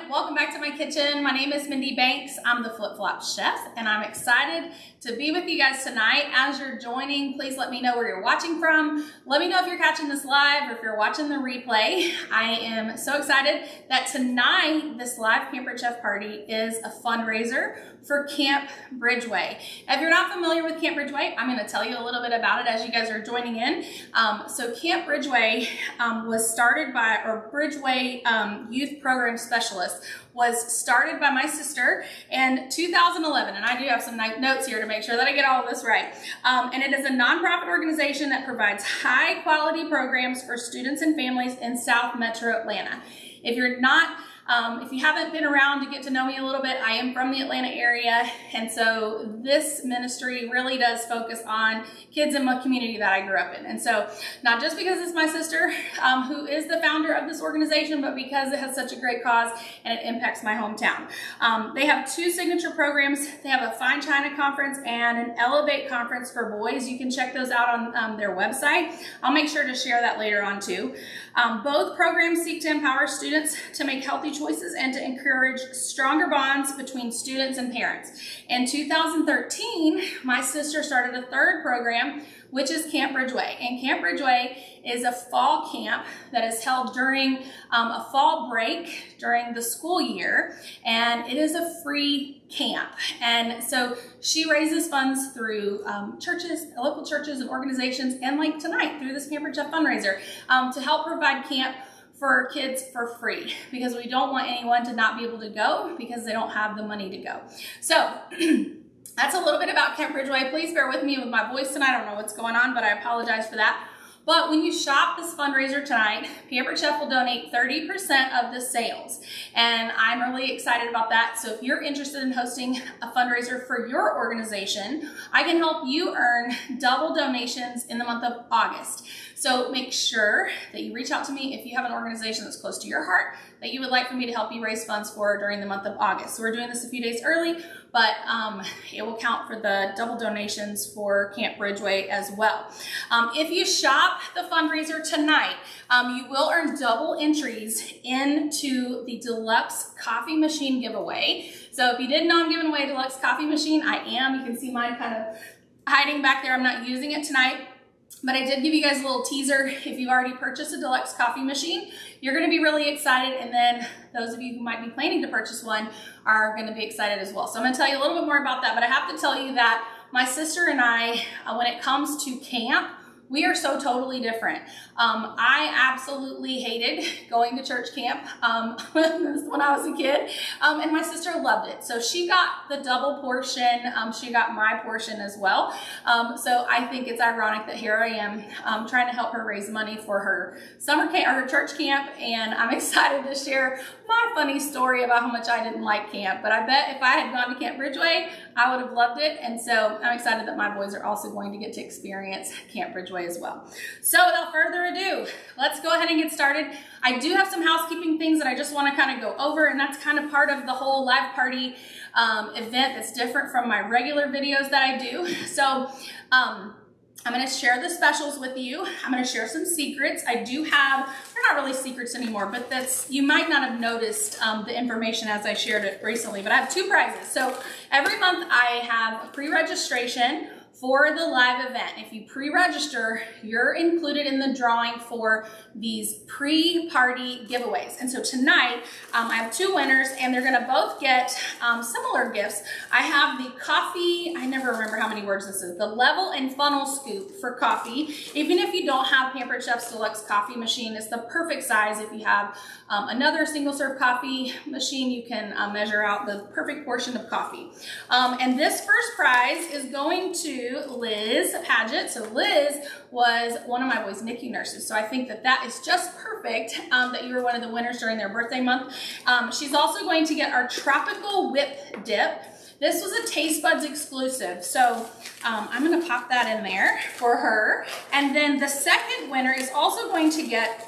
Welcome back to my kitchen. My name is Mindy Banks. I'm the Flip Flop Chef, and I'm excited to be with you guys tonight. As you're joining, please let me know where you're watching from. Let me know if you're catching this live or if you're watching the replay. I am so excited that tonight, this live Pampered Chef party is a fundraiser for Camp Bridgeway. If you're not familiar with Camp Bridgeway, I'm going to tell you a little bit about it as you guys are joining in. So Camp Bridgeway was started by, or Bridgeway Youth Program Specialist was started by my sister in 2011, and I do have some notes here to make sure that I get all of this right. And it is a nonprofit organization that provides high quality programs for students and families in South Metro Atlanta. If you're not if you haven't been around to get to know me a little bit, I am from the Atlanta area, and so this ministry really does focus on kids in my community that I grew up in. And so not just because it's my sister who is the founder of this organization, but because it has such a great cause and it impacts my hometown. They have two signature programs. They have a Fine China Conference and an Elevate Conference for boys. You can check those out on their website. I'll make sure to share that later on too. Both programs seek to empower students to make healthy choices and to encourage stronger bonds between students and parents. In 2013, my sister started a third program, which is Camp Bridgeway. And Camp Bridgeway is a fall camp that is held during a fall break during the school year, and it is a free camp. And so she raises funds through churches, local churches and organizations, and like tonight through this Pampered Chef fundraiser to help provide camp for kids for free, because we don't want anyone to not be able to go because they don't have the money to go. So that's a little bit about Camp Bridgeway. Please bear with me with my voice tonight. I don't know what's going on, but I apologize for that. But when you shop this fundraiser tonight, Pampered Chef will donate 30% of the sales. And I'm really excited about that. So if you're interested in hosting a fundraiser for your organization, I can help you earn double donations in the month of August. So make sure that you reach out to me if you have an organization that's close to your heart that you would like for me to help you raise funds for during the month of August. So we're doing this a few days early, but it will count for the double donations for Camp Bridgeway as well. If you shop the fundraiser tonight, you will earn double entries into the deluxe coffee machine giveaway. So if you didn't know I'm giving away a deluxe coffee machine, I am. You can see mine kind of hiding back there. I'm not using it tonight, but I did give you guys a little teaser. If you've already purchased a deluxe coffee machine, you're going to be really excited, and then those of you who might be planning to purchase one are going to be excited as well. So I'm going to tell you a little bit more about that, but I have to tell you that my sister and I, when it comes to camp, we are so totally different. I absolutely hated going to church camp when I was a kid, and my sister loved it. So she got the double portion. She got my portion as well. So I think it's ironic that here I am trying to help her raise money for her summer camp or her church camp, and I'm excited to share my funny story about how much I didn't like camp. But I bet if I had gone to Camp Bridgeway, I would have loved it, and so I'm excited that my boys are also going to get to experience Camp Bridgeway as well. So without further ado, let's go ahead and get started. I do have some housekeeping things that I just want to kind of go over, and that's kind of part of the whole live party event that's different from my regular videos that I do. So I'm going to share the specials with you. I'm going to share some secrets. I do have, they're not really secrets anymore, but that's, you might not have noticed the information as I shared it recently, but I have two prizes. So every month I have a pre-registration for the live event. If you pre-register, you're included in the drawing for these pre-party giveaways. And so tonight, I have two winners, and they're gonna both get similar gifts. I have the coffee, I never remember how many words this is, the level and funnel scoop for coffee. Even if you don't have Pampered Chef's Deluxe coffee machine, it's the perfect size. If you have another single serve coffee machine, you can measure out the perfect portion of coffee. And this first prize is going to Liz Paget. So Liz was one of my boys' NICU nurses. So I think that that is just perfect that you were one of the winners during their birthday month. She's also going to get our tropical whip dip. This was a Taste Buds exclusive. So I'm going to pop that in there for her. And then the second winner is also going to get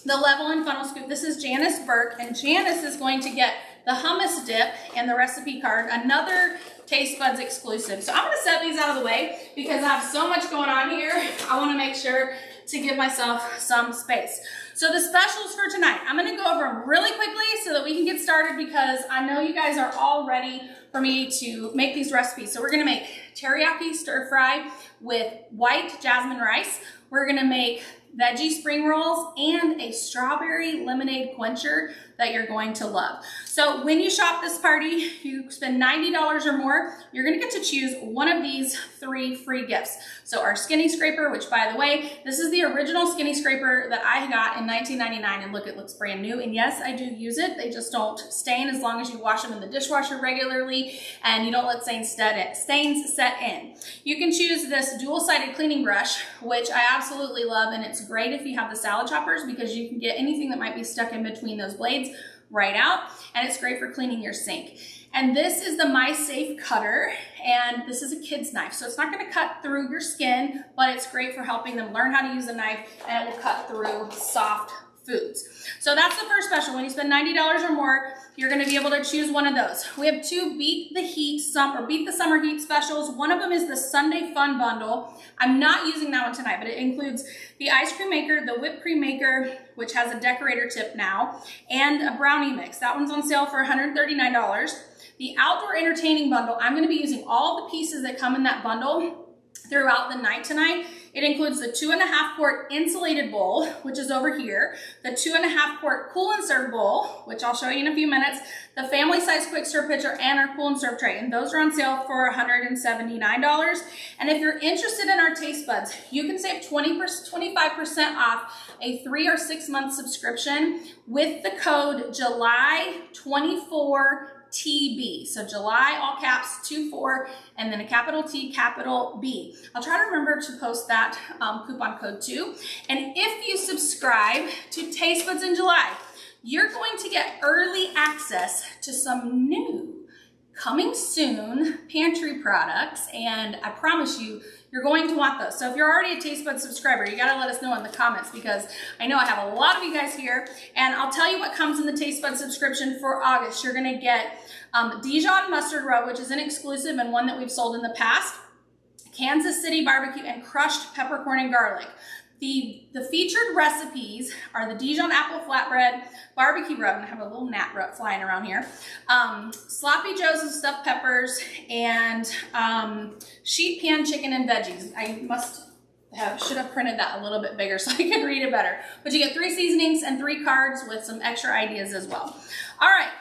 the level and funnel scoop. This is Janice Burke, and Janice is going to get the hummus dip and the recipe card, another Taste Buds exclusive. So I'm going to set these out of the way because I have so much going on here. I want to make sure to give myself some space. So the specials for tonight, I'm going to go over them really quickly so that we can get started, because I know you guys are all ready for me to make these recipes. So we're gonna make teriyaki stir fry with white jasmine rice. We're gonna make veggie spring rolls and a strawberry lemonade quencher that you're going to love. So when you shop this party, you spend $90 or more, you're gonna get to choose one of these 3 free gifts. So our skinny scraper, which by the way, this is the original skinny scraper that I got in 1999, and look, it looks brand new. And yes, I do use it. They just don't stain as long as you wash them in the dishwasher regularly and you don't let stains set in. You can choose this dual-sided cleaning brush, which I absolutely love, and it's great if you have the salad choppers because you can get anything that might be stuck in between those blades right out, and it's great for cleaning your sink. And this is the My Safe cutter, and this is a kid's knife. So it's not gonna cut through your skin, but it's great for helping them learn how to use a knife, and it will cut through soft foods. So that's the first special. When you spend $90 or more, you're gonna be able to choose one of those. We have 2 Beat the Summer Heat specials. One of them is the Sunday Fun Bundle. I'm not using that one tonight, but it includes the ice cream maker, the whipped cream maker, which has a decorator tip now, and a brownie mix. That one's on sale for $139. The outdoor entertaining bundle, I'm gonna be using all the pieces that come in that bundle throughout the night tonight. It includes the 2.5 quart insulated bowl, which is over here, the 2.5 quart cool and serve bowl, which I'll show you in a few minutes, the family size quick serve pitcher, and our cool and serve tray. And those are on sale for $179. And if you're interested in our taste buds, you can save 25% off a 3 or 6 month subscription with the code July24 TB. So July, all caps, 24, and then a capital T, capital B. I'll try to remember to post that coupon code too. And if you subscribe to Taste Buds in July, you're going to get early access to some new, coming soon pantry products, and I promise you, you're going to want those. So if you're already a Taste Buds subscriber, you gotta let us know in the comments, because I know I have a lot of you guys here, and I'll tell you what comes in the Taste Buds subscription for August. You're gonna get Dijon mustard rub, which is an exclusive and one that we've sold in the past, Kansas City barbecue, and crushed peppercorn and garlic. The featured recipes are the Dijon apple flatbread, barbecue rub, and I have a little gnat flying around here, sloppy joes and stuffed peppers, and sheet pan chicken and veggies. I should have printed that a little bit bigger so I could read it better. But you get 3 seasonings and 3 cards with some extra ideas as well. All right,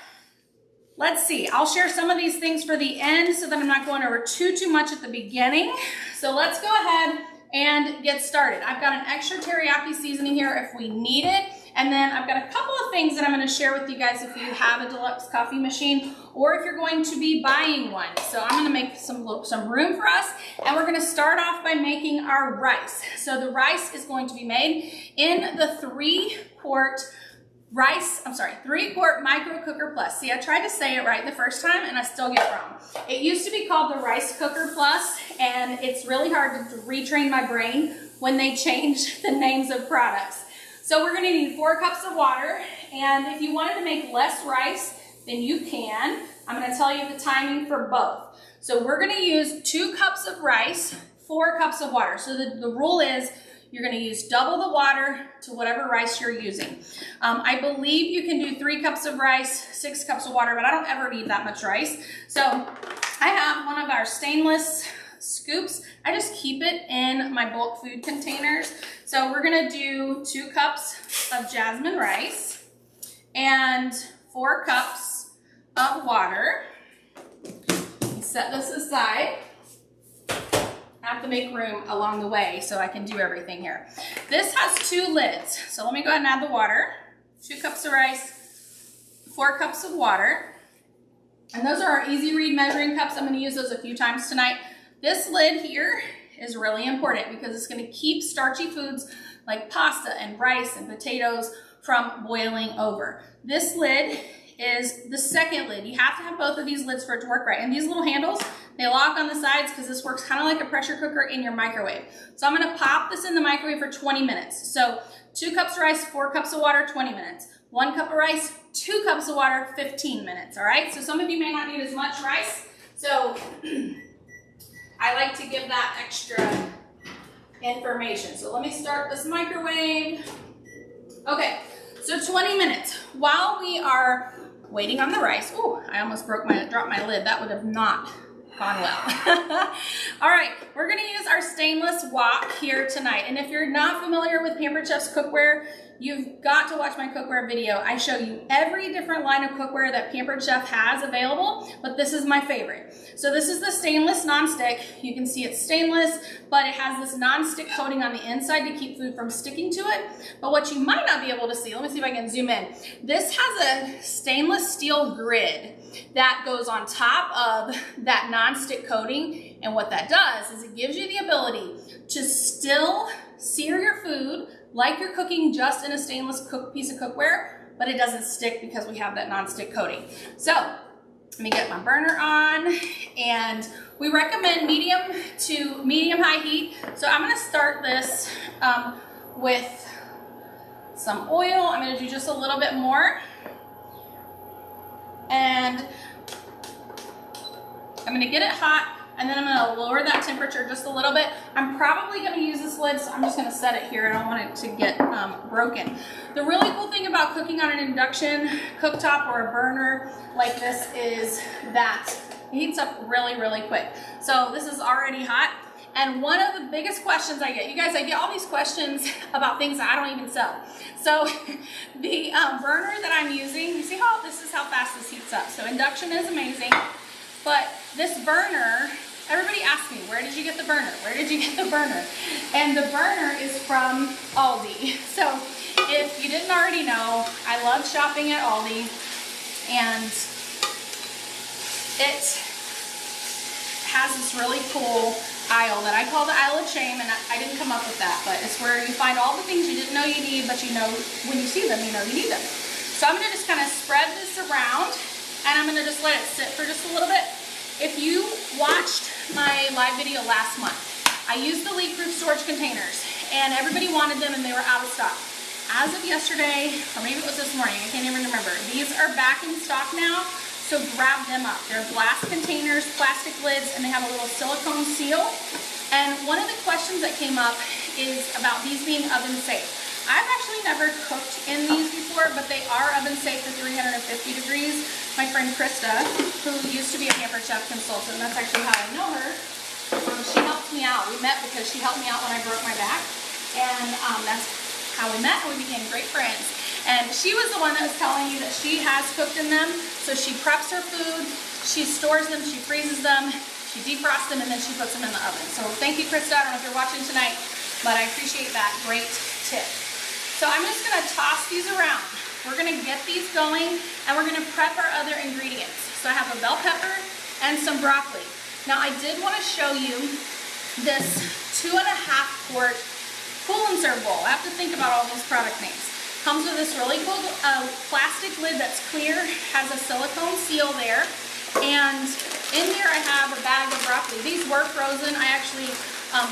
let's see. I'll share some of these things for the end so that I'm not going over too much at the beginning. So let's go ahead and get started. I've got an extra teriyaki seasoning here if we need it. And then I've got a couple of things that I'm gonna share with you guys if you have a deluxe coffee machine or if you're going to be buying one. So I'm gonna make some room for us, and we're gonna start off by making our rice. So the rice is going to be made in the 3 quart micro cooker plus. See, I tried to say it right the first time and I still get it wrong. It used to be called the Rice Cooker Plus, and it's really hard to retrain my brain when they change the names of products. So we're gonna need 4 cups of water, and if you wanted to make less rice, then you can. I'm gonna tell you the timing for both. So we're gonna use 2 cups of rice, 4 cups of water. So the rule is you're gonna use double the water to whatever rice you're using. I believe you can do 3 cups of rice, 6 cups of water, but I don't ever need that much rice. So I have one of our stainless scoops. I just keep it in my bulk food containers. So we're gonna do 2 cups of jasmine rice and 4 cups of water. Set this aside. I have to make room along the way so I can do everything here. This has 2 lids. So let me go ahead and add the water. 2 cups of rice, 4 cups of water. And those are our easy read measuring cups. I'm gonna use those a few times tonight. This lid here is really important because it's gonna keep starchy foods like pasta and rice and potatoes from boiling over. This lid is the second lid. You have to have both of these lids for it to work right. And these little handles, they lock on the sides because this works kind of like a pressure cooker in your microwave. So I'm gonna pop this in the microwave for 20 minutes. So 2 cups of rice, 4 cups of water, 20 minutes. 1 cup of rice, 2 cups of water, 15 minutes, all right? So some of you may not need as much rice. So I like to give that extra information. So let me start this microwave. Okay, So 20 minutes while we are waiting on the rice. Ooh, I almost dropped my lid. That would have not gone well. All right, we're gonna use our stainless wok here tonight. And if you're not familiar with Pampered Chef's cookware, you've got to watch my cookware video. I show you every different line of cookware that Pampered Chef has available, but this is my favorite. So this is the stainless nonstick. You can see it's stainless, but it has this nonstick coating on the inside to keep food from sticking to it. But what you might not be able to see, let me see if I can zoom in. This has a stainless steel grid that goes on top of that nonstick coating. And what that does is it gives you the ability to still sear your food like you're cooking just in a stainless piece of cookware, but it doesn't stick because we have that nonstick coating. So let me get my burner on, and we recommend medium to medium-high heat. So I'm gonna start this with some oil. I'm gonna do just a little bit more. And I'm gonna get it hot, and then I'm gonna lower that temperature just a little bit. I'm probably gonna use this lid, so I'm just gonna set it here. I don't want it to get broken. The really cool thing about cooking on an induction cooktop or a burner like this is that it heats up really, really quick. So this is already hot. And one of the biggest questions I get, you guys, I get all these questions about things that I don't even sell. So the burner that I'm using, you see how this is how fast this heats up. So induction is amazing, but this burner, everybody asks me, where did you get the burner? Where did you get the burner? And the burner is from Aldi. So if you didn't already know, I love shopping at Aldi, and it has this really cool aisle that I call the aisle of shame, and I didn't come up with that, but it's where you find all the things you didn't know you need, but you know when you see them, you know you need them. So I'm gonna just kind of spread this around, and I'm gonna just let it sit for just a little bit. If you watched my live video last month, I used the leak-proof storage containers, and everybody wanted them and they were out of stock. As of yesterday, or maybe it was this morning, I can't even remember, these are back in stock now. So grab them up. They're glass containers, plastic lids, and they have a little silicone seal. And one of the questions that came up is about these being oven safe. I've actually never cooked in these before, but they are oven safe to 350 degrees. My friend Krista, who used to be a Pampered Chef consultant, that's actually how I know her, she helped me out. We met because she helped me out when I broke my back. And that's how we met, and we became great friends. And she was the one that was telling you that she has cooked in them. So she preps her food, she stores them, she freezes them, she defrosts them, and then she puts them in the oven. So thank you, Krista. I don't know if you're watching tonight, but I appreciate that great tip. So I'm just gonna toss these around. We're gonna get these going, and we're gonna prep our other ingredients. So I have a bell pepper and some broccoli. Now I did wanna show you this 2.5 quart cool and serve bowl. I have to think about all these product names. Comes with this really cool plastic lid that's clear, has a silicone seal there, and in here I have a bag of broccoli. These were frozen. I actually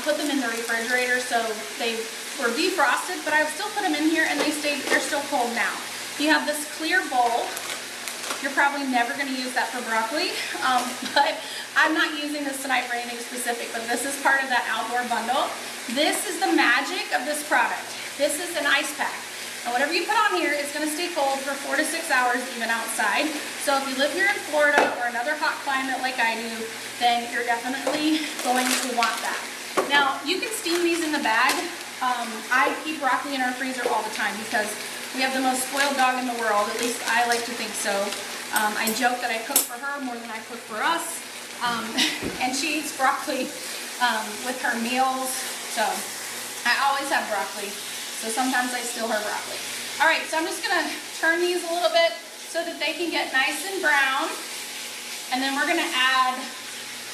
put them in the refrigerator, so they were defrosted, but I still put them in here, and they're still cold now. You have this clear bowl. You're probably never going to use that for broccoli, but I'm not using this tonight for anything specific, but this is part of that outdoor bundle. This is the magic of this product. This is an ice pack. And whatever you put on here is going to stay cold for 4 to 6 hours even outside. So if you live here in Florida or another hot climate like I do, then you're definitely going to want that. Now, you can steam these in the bag. I keep broccoli in our freezer all the time because we have the most spoiled dog in the world. At least I like to think so. I joke that I cook for her more than I cook for us. And she eats broccoli with her meals. So I always have broccoli. So sometimes I steal her broccoli. All right, so I'm just gonna turn these a little bit so that they can get nice and brown. And then we're gonna add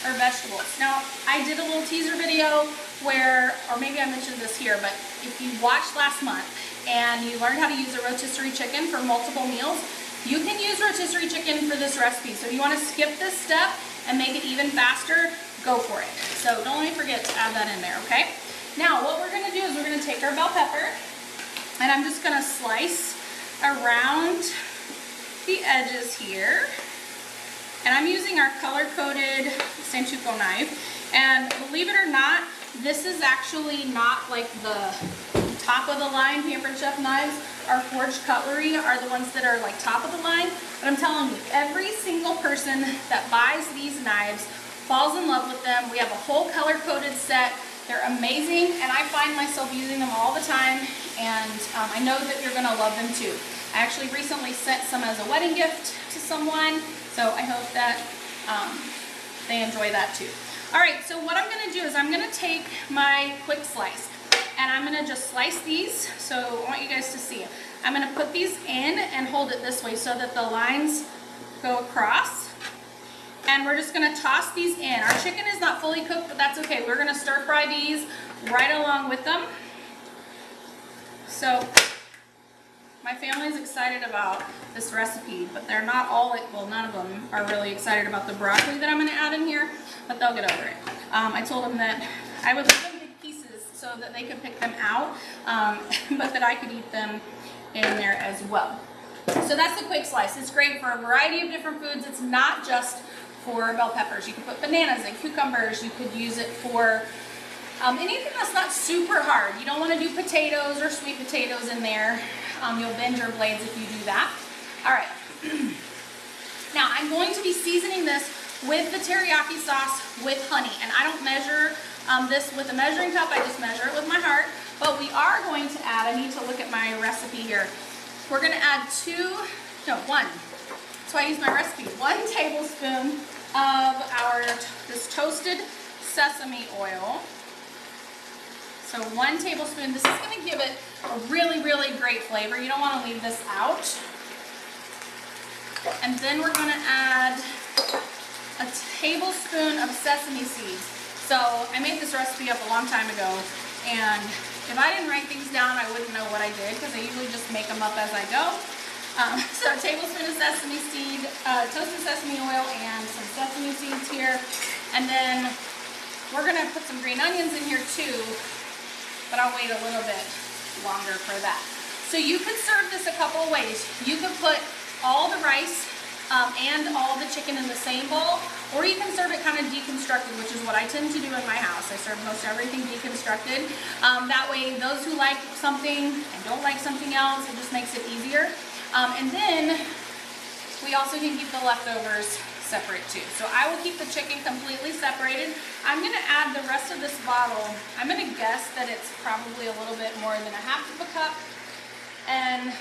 our vegetables. Now, I did a little teaser video where, or maybe I mentioned this here, but if you watched last month and you learned how to use a rotisserie chicken for multiple meals, you can use rotisserie chicken for this recipe. So if you wanna skip this step and make it even faster, go for it. So don't let me forget to add that in there, okay? Now, what we're gonna do is we're gonna take our bell pepper, and I'm just gonna slice around the edges here. And I'm using our color-coded Sanchuco knife. And believe it or not, this is actually not like the top of the line Pampered Chef knives, our forged cutlery, are the ones that are like top of the line. But I'm telling you, every single person that buys these knives falls in love with them. We have a whole color-coded set. They're amazing, and I find myself using them all the time, and I know that you're gonna love them too. I actually recently sent some as a wedding gift to someone, so I hope that they enjoy that too. All right, so what I'm gonna do is I'm gonna take my quick slice, and I'm gonna just slice these, so I want you guys to see it. I'm gonna put these in and hold it this way so that the lines go across. And we're just gonna toss these in. Our chicken is not fully cooked, but that's okay. We're gonna stir fry these right along with them. So my family's excited about this recipe, but they're not all, well, none of them are really excited about the broccoli that I'm gonna add in here, but they'll get over it. I told them that I would leave them big pieces so that they could pick them out, but that I could eat them in there as well. So that's the quick slice. It's great for a variety of different foods. It's not just for bell peppers. You can put bananas and cucumbers. You could use it for anything that's not super hard. You don't want to do potatoes or sweet potatoes in there. You'll bend your blades if you do that. All right. Now I'm going to be seasoning this with the teriyaki sauce with honey. And I don't measure this with a measuring cup. I just measure it with my heart. But we are going to add, I need to look at my recipe here. We're going to add one. So I use my recipe. 1 tablespoon of this toasted sesame oil. So 1 tablespoon. This is going to give it a really, really great flavor. You don't want to leave this out. And then we're going to add a tablespoon of sesame seeds. So I made this recipe up a long time ago, and if I didn't write things down, I wouldn't know what I did, because I usually just make them up as I go. So a tablespoon of sesame seed, toasted sesame oil, and some sesame seeds here. And then we're going to put some green onions in here too, but I'll wait a little bit longer for that. So you could serve this a couple of ways. You could put all the rice and all the chicken in the same bowl, or you can serve it kind of deconstructed, which is what I tend to do in my house. I serve most everything deconstructed. That way, those who like something and don't like something else, it just makes it easier. And then we also can keep the leftovers separate too. So I will keep the chicken completely separated. I'm going to add the rest of this bottle. I'm going to guess that it's probably a little bit more than 1/2 cup. And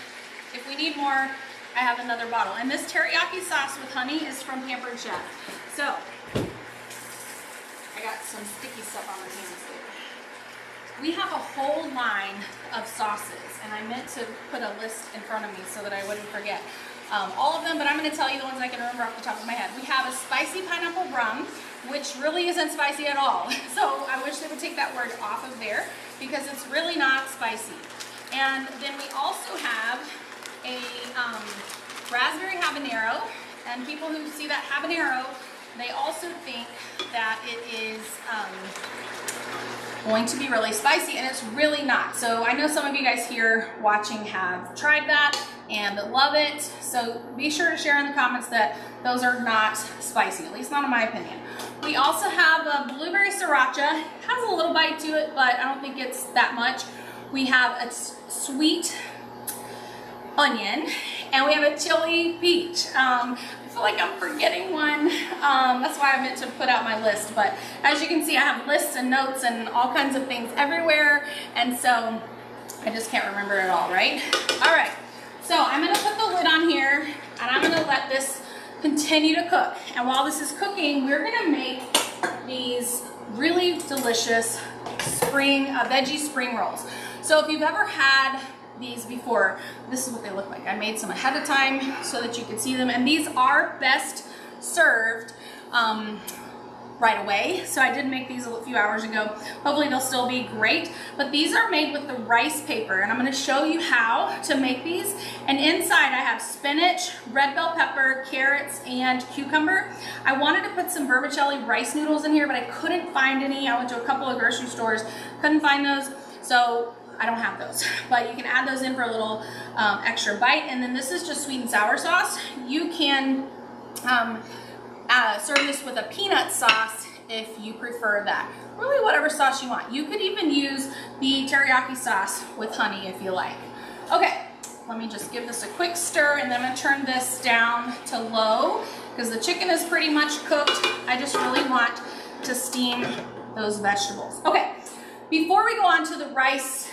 if we need more, I have another bottle. And this teriyaki sauce with honey is from Pampered Chef. So I got some sticky stuff on my hands there. We have a whole line of sauces, and I meant to put a list in front of me so that I wouldn't forget all of them, but I'm going to tell you the ones I can remember off the top of my head. We have a spicy pineapple rum, which really isn't spicy at all. So I wish they would take that word off of there, because it's really not spicy. And then we also have a raspberry habanero, and people who see that habanero, they also think that it is going to be really spicy, and it's really not. So I know some of you guys here watching have tried that and love it, so be sure to share in the comments that those are not spicy, at least not in my opinion. We also have a blueberry sriracha. It has a little bite to it, but I don't think it's that much. We have a sweet onion, and we have a chili peach. I feel like I'm forgetting one. That's why I meant to put out my list, but as you can see, I have lists and notes and all kinds of things everywhere, and so I just can't remember it all, right? All right, so I'm gonna put the lid on here, and I'm gonna let this continue to cook. And while this is cooking, we're gonna make these really delicious veggie spring rolls. So if you've ever had these before, this is what they look like. I made some ahead of time so that you could see them, and these are best served right away. So I did make these a few hours ago. Hopefully they'll still be great, but these are made with the rice paper, and I'm going to show you how to make these. And inside I have spinach, red bell pepper, carrots, and cucumber. I wanted to put some vermicelli rice noodles in here, but I couldn't find any. I went to a couple of grocery stores, couldn't find those, so I don't have those, but you can add those in for a little extra bite. And then this is just sweet and sour sauce. You can serve this with a peanut sauce if you prefer that. Really whatever sauce you want. You could even use the teriyaki sauce with honey if you like. Okay, let me just give this a quick stir, and then I'm gonna turn this down to low because the chicken is pretty much cooked. I just really want to steam those vegetables. Okay, before we go on to the rice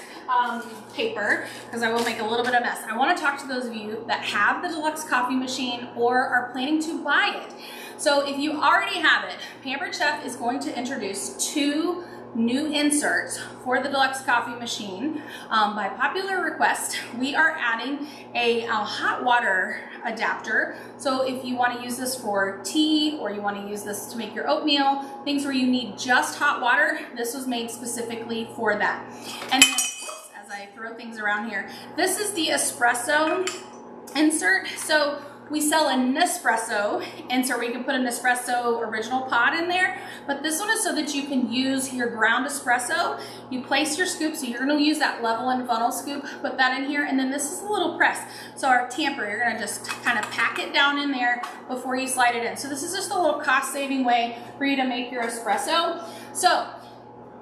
paper, because I will make a little bit of mess, I want to talk to those of you that have the deluxe coffee machine or are planning to buy it. So if you already have it, Pampered Chef is going to introduce 2 new inserts for the deluxe coffee machine. By popular request, we are adding a hot water adapter. So if you want to use this for tea, or you want to use this to make your oatmeal, things where you need just hot water, this was made specifically for that. And then, as I throw things around here, this is the espresso insert. So we sell a Nespresso insert where you can put an espresso original pod in there, but this one is so that you can use your ground espresso. You place your scoop, so you're going to use that level and funnel scoop, put that in here, and then this is a little press. So our tamper, you're going to just kind of pack it down in there before you slide it in. So this is just a little cost-saving way for you to make your espresso. So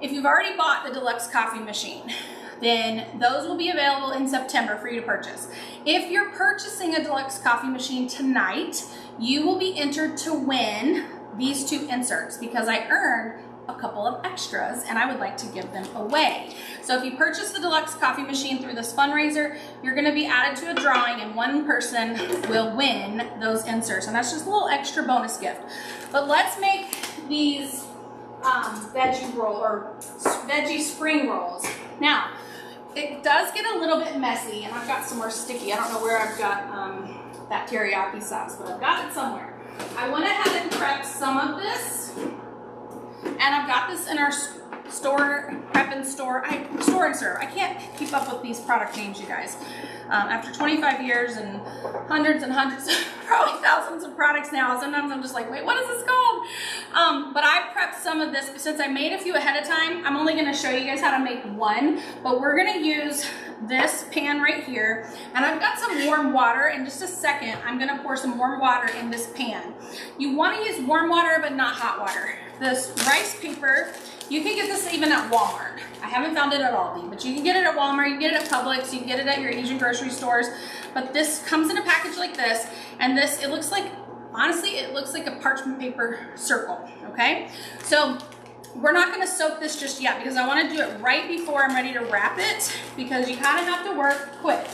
if you've already bought the deluxe coffee machine, then those will be available in September for you to purchase. If you're purchasing a deluxe coffee machine tonight, you will be entered to win these 2 inserts because I earned a couple of extras and I would like to give them away. So if you purchase the deluxe coffee machine through this fundraiser, you're going to be added to a drawing and 1 person will win those inserts, and that's just a little extra bonus gift. But let's make these veggie spring rolls. Now, it does get a little bit messy, and I've got some more sticky. I don't know where I've got that teriyaki sauce, but I've got it somewhere. I went ahead and prepped some of this, and I've got this in our store and serve. I can't keep up with these product names, you guys. After 25 years and hundreds, probably thousands of products now, sometimes I'm just like, wait, what is this called? But I prepped some of this. Since I made a few ahead of time, I'm only gonna show you guys how to make 1, but we're gonna use this pan right here, and I've got some warm water. In just a second, I'm gonna pour some warm water in this pan. You wanna use warm water, but not hot water. This rice paper, you can get this even at Walmart. I haven't found it at Aldi, but you can get it at Walmart, you can get it at Publix, you can get it at your Asian grocery stores. But this comes in a package like this, and this, it looks like, honestly, it looks like a parchment paper circle, okay? So we're not gonna soak this just yet because I wanna do it right before I'm ready to wrap it, because you kinda have to work quick.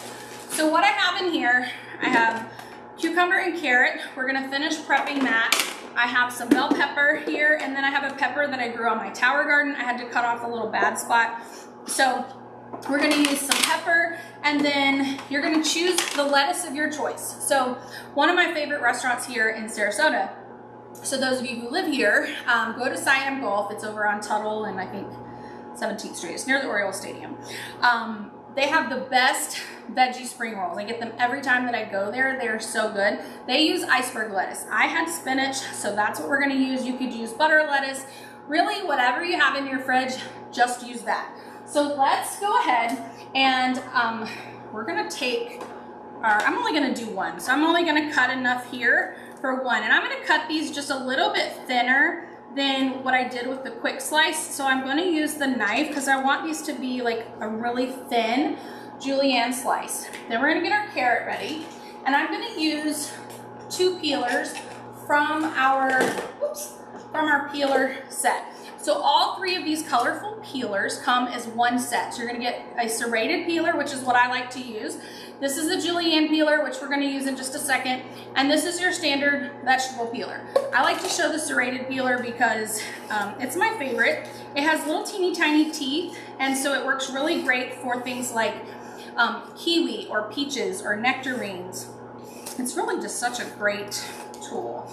So what I have in here, I have cucumber and carrot. We're gonna finish prepping that. I have some bell pepper here, and then I have a pepper that I grew on my tower garden. I had to cut off a little bad spot. So we're gonna use some pepper, and then you're gonna choose the lettuce of your choice. So one of my favorite restaurants here in Sarasota, so those of you who live here, go to Siam Golf. It's over on Tuttle and I think 17th Street. It's near the Orioles Stadium. They have the best veggie spring rolls. I get them every time that I go there. They're so good. They use iceberg lettuce. I had spinach, so that's what we're gonna use. You could use butter lettuce. Really, whatever you have in your fridge, just use that. So let's go ahead and we're gonna take our, I'm only gonna do 1. So I'm only gonna cut enough here for 1. And I'm gonna cut these just a little bit thinner than what I did with the quick slice. So I'm going to use the knife because I want these to be like a really thin julienne slice. Then we're going to get our carrot ready, and I'm going to use 2 peelers from our peeler set. So all 3 of these colorful peelers come as 1 set. So you're going to get a serrated peeler, which is what I like to use. This is the julienne peeler, which we're going to use in just a second. And this is your standard vegetable peeler. I like to show the serrated peeler because it's my favorite. It has little teeny tiny teeth, and so it works really great for things like kiwi or peaches or nectarines. It's really just such a great tool.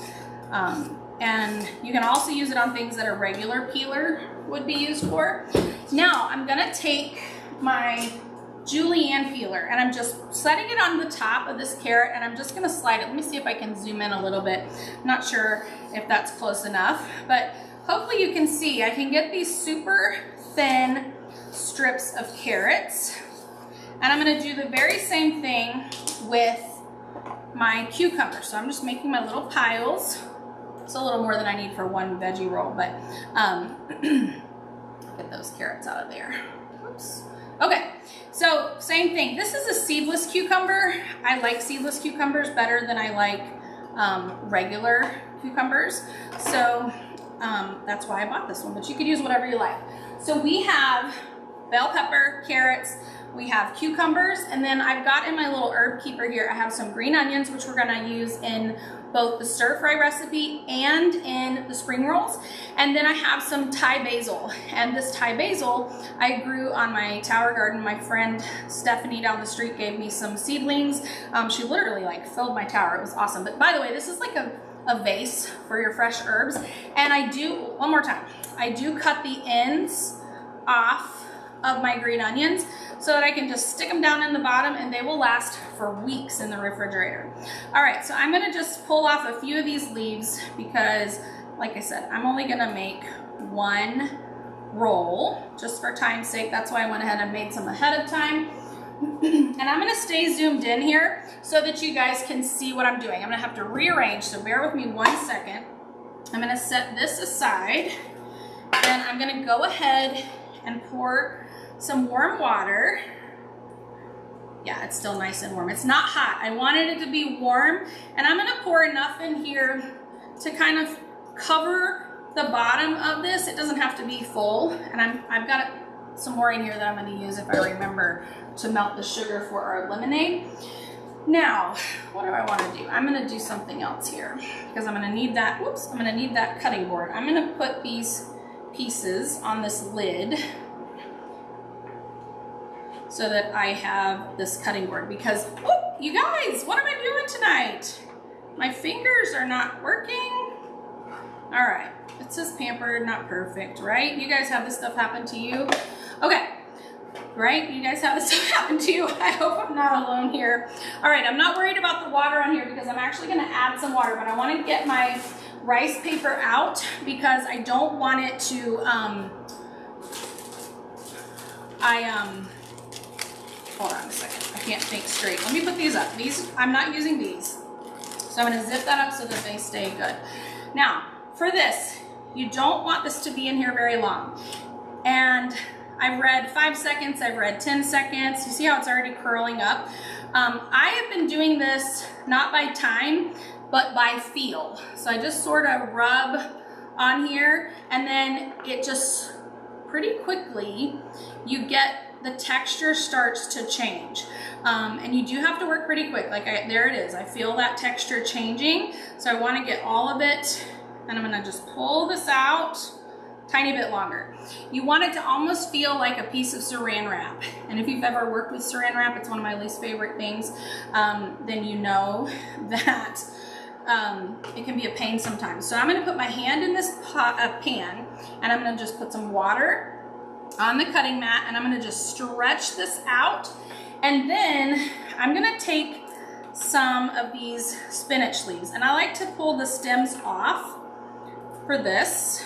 And you can also use it on things that a regular peeler would be used for. Now I'm gonna take my julienne peeler, and I'm just setting it on the top of this carrot, and I'm just gonna slide it. Let me see if I can zoom in a little bit. I'm not sure if that's close enough, but hopefully you can see. I can get these super thin strips of carrots, and I'm gonna do the very same thing with my cucumber. So I'm just making my little piles It's a little more than I need for one veggie roll, but get those carrots out of there. Oops. Okay, so same thing. This is a seedless cucumber. I like seedless cucumbers better than I like regular cucumbers. So that's why I bought this one, but you could use whatever you like. So we have bell pepper, carrots, we have cucumbers, and then I've got in my little herb keeper here, I have some green onions, which we're gonna use in both the stir fry recipe and in the spring rolls. And then I have some Thai basil. And this Thai basil I grew on my tower garden. My friend Stephanie down the street gave me some seedlings. She literally like filled my tower. It was awesome. But by the way, this is like a vase for your fresh herbs. And I do, one more time, I do cut the ends off of my green onions so that I can just stick them down in the bottom and they will last for weeks in the refrigerator. All right, so I'm gonna just pull off a few of these leaves because, like I said, I'm only gonna make one roll just for time's sake. That's why I went ahead and made some ahead of time. And I'm gonna stay zoomed in here so that you guys can see what I'm doing. I'm gonna have to rearrange, so bear with me 1 second. I'm gonna set this aside and I'm gonna go ahead and pour some warm water. Yeah, it's still nice and warm. It's not hot. I wanted it to be warm, and I'm gonna pour enough in here to kind of cover the bottom of this. It doesn't have to be full, and I've got some more in here that I'm gonna use if I remember to melt the sugar for our lemonade. Now, what do I wanna do? I'm gonna do something else here because I'm gonna need that, whoops, I'm gonna need that cutting board. I'm gonna put these pieces on this lid so that I have this cutting board because, whoop, you guys, what am I doing tonight? My fingers are not working. All right, it says pampered, not perfect, right? You guys have this stuff happen to you? Okay, right? You guys have this stuff happen to you? I hope I'm not alone here. All right, I'm not worried about the water on here because I'm actually gonna add some water, but I wanna get my rice paper out because I don't want it to, hold on a second, I can't think straight. Let me put these up. These, I'm not using these. So I'm gonna zip that up so that they stay good. Now, for this, you don't want this to be in here very long. And I've read 5 seconds, I've read 10 seconds. You see how it's already curling up? I have been doing this not by time, but by feel. So I just sort of rub on here and then it just pretty quickly, you get the texture starts to change. And you do have to work pretty quick. Like there it is, I feel that texture changing. So I wanna get all of it and I'm gonna just pull this out tiny bit longer. You want it to almost feel like a piece of saran wrap. And if you've ever worked with saran wrap, it's one of my least favorite things, then you know that it can be a pain sometimes. So I'm gonna put my hand in this pan and I'm gonna just put some water on the cutting mat and I'm gonna just stretch this out. And then I'm gonna take some of these spinach leaves and I like to pull the stems off for this.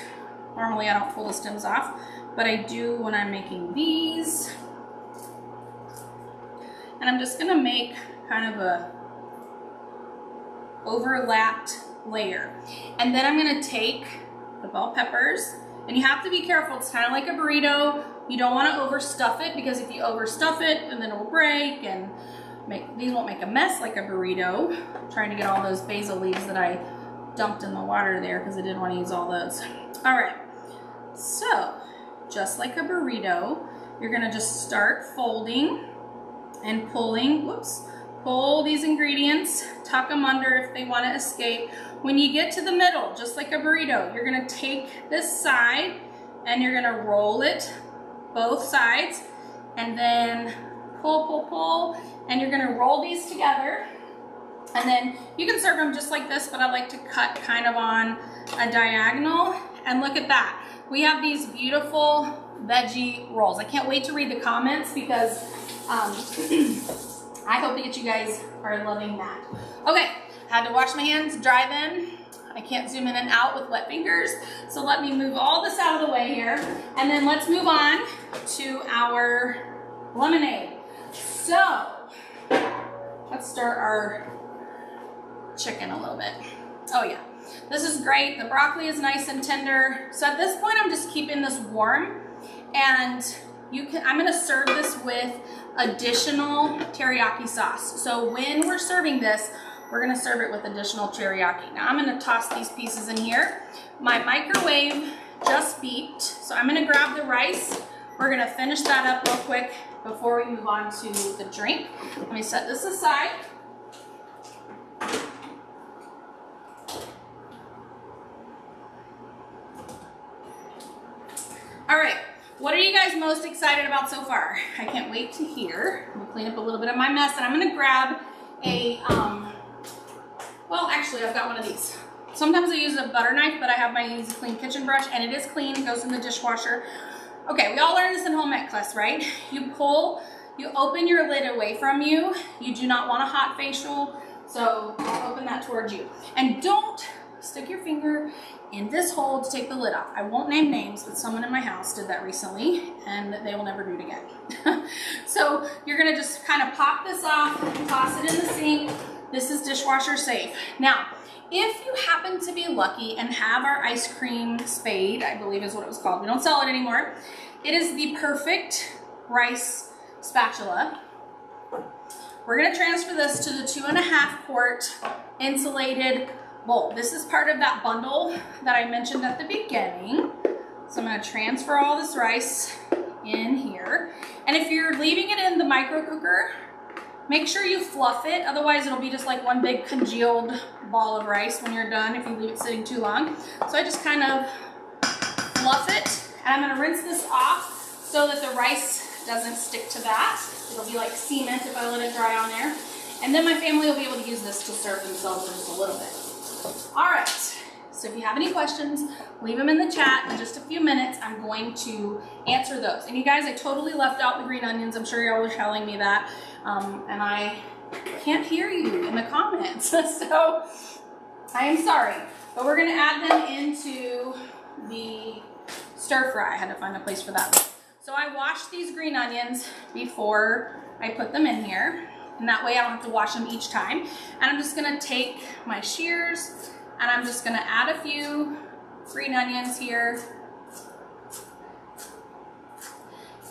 Normally I don't pull the stems off, but I do when I'm making these. And I'm just gonna make kind of a overlapped layer. And then I'm gonna take the bell peppers, and you have to be careful, it's kind of like a burrito. You don't wanna overstuff it because if you overstuff it, and then it will break and these won't make a mess like a burrito. I'm trying to get all those basil leaves that I dumped in the water there because I didn't wanna use all those. All right, so just like a burrito, you're gonna just start folding and pulling, whoops, pull these ingredients, tuck them under if they want to escape. When you get to the middle, just like a burrito, you're gonna take this side and you're gonna roll it both sides and then pull, pull, pull, and you're gonna roll these together. And then you can serve them just like this, but I like to cut kind of on a diagonal. And look at that. We have these beautiful veggie rolls. I can't wait to read the comments because I hope that you guys are loving that. Okay, had to wash my hands, dry them. I can't zoom in and out with wet fingers. So let me move all this out of the way here. And then let's move on to our lemonade. So let's start our chicken a little bit. Oh yeah. This is great. The broccoli is nice and tender. So at this point, I'm just keeping this warm, and I'm gonna serve this with additional teriyaki sauce. So when we're serving this, we're gonna serve it with additional teriyaki. Now I'm gonna toss these pieces in here. My microwave just beeped, so I'm gonna grab the rice. We're gonna finish that up real quick before we move on to the drink. Let me set this aside. All right, what are you guys most excited about so far? I can't wait to hear. I'm gonna clean up a little bit of my mess, and I'm gonna grab a, well, actually, I've got one of these. Sometimes I use a butter knife, but I have my Easy Clean kitchen brush, and it is clean, it goes in the dishwasher. Okay, we all learned this in home ec class, right? You open your lid away from you. You do not want a hot facial, so I'll open that towards you. And don't stick your finger in this hole to take the lid off. I won't name names, but someone in my house did that recently, and they will never do it again. So you're gonna just kind of pop this off, toss it in the sink. This is dishwasher safe. Now, if you happen to be lucky and have our ice cream spade, I believe is what it was called, we don't sell it anymore, it is the perfect rice spatula. We're gonna transfer this to the 2.5 quart insulated bowl. This is part of that bundle that I mentioned at the beginning. So I'm gonna transfer all this rice in here. And if you're leaving it in the micro cooker, make sure you fluff it, otherwise it'll be just like one big congealed ball of rice when you're done if you leave it sitting too long. So I just kind of fluff it, and I'm gonna rinse this off so that the rice doesn't stick to that. It'll be like cement if I let it dry on there. And then my family will be able to use this to serve themselves in just a little bit. All right, so if you have any questions, leave them in the chat. In just a few minutes, I'm going to answer those. And you guys, I totally left out the green onions. I'm sure y'all were telling me that. And I can't hear you in the comments, so I am sorry. But we're gonna add them into the stir fry. I had to find a place for that. So I washed these green onions before I put them in here, and that way I don't have to wash them each time. And I'm just gonna take my shears, and I'm just gonna add a few green onions here.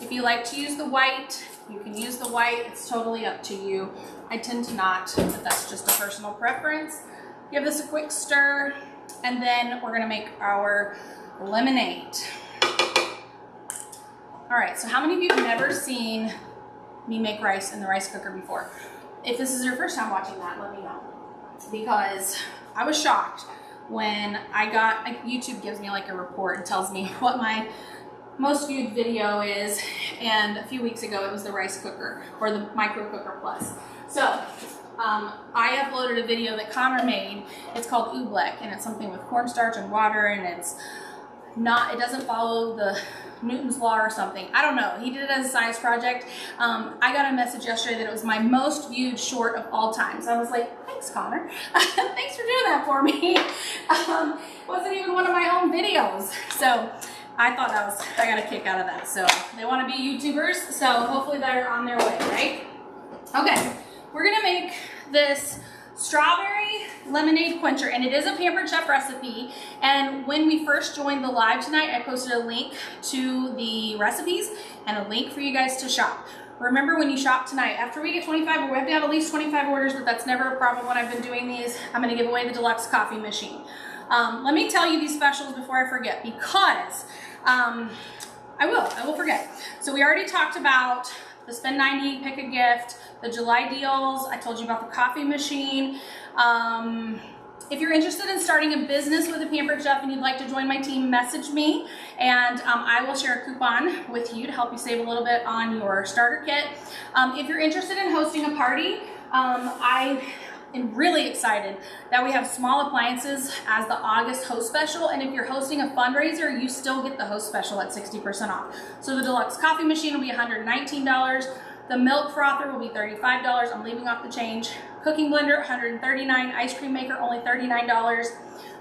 If you like to use the white, you can use the white, it's totally up to you. I tend to not, but that's just a personal preference. Give this a quick stir, and then we're gonna make our lemonade. All right, so how many of you have never seen me make rice in the rice cooker before? If this is your first time watching that, let me know. Because I was shocked when I got, like, YouTube gives me like a report and tells me what my most viewed video is, and a few weeks ago it was the rice cooker, or the micro cooker plus. So I uploaded a video that Connor made. It's called oobleck, and it's something with cornstarch and water, and it's not, it doesn't follow the Newton's law or something. I don't know. He did it as a science project. I got a message yesterday that it was my most viewed short of all time. So I was like, thanks, Connor. Thanks for doing that for me. Wasn't even one of my own videos. So I thought that was, I got a kick out of that. So they want to be YouTubers, so hopefully they're on their way, right? Okay, we're gonna make this strawberry lemonade quencher, and it is a Pampered Chef recipe. And when we first joined the live tonight, I posted a link to the recipes and a link for you guys to shop. Remember, when you shop tonight, after we get 25, we have to have at least 25 orders, but that's never a problem when I've been doing these. I'm gonna give away the deluxe coffee machine. Let me tell you these specials before I forget, because I will forget. So we already talked about the spend 90, pick a gift, the July deals. I told you about the coffee machine. If you're interested in starting a business with a Pampered Chef and you'd like to join my team, message me, and I will share a coupon with you to help you save a little bit on your starter kit. If you're interested in hosting a party, I am really excited that we have small appliances as the August host special, and if you're hosting a fundraiser, you still get the host special at 60% off. So the deluxe coffee machine will be $119. The milk frother will be $35. I'm leaving off the change. Cooking blender, $139. Ice cream maker, only $39.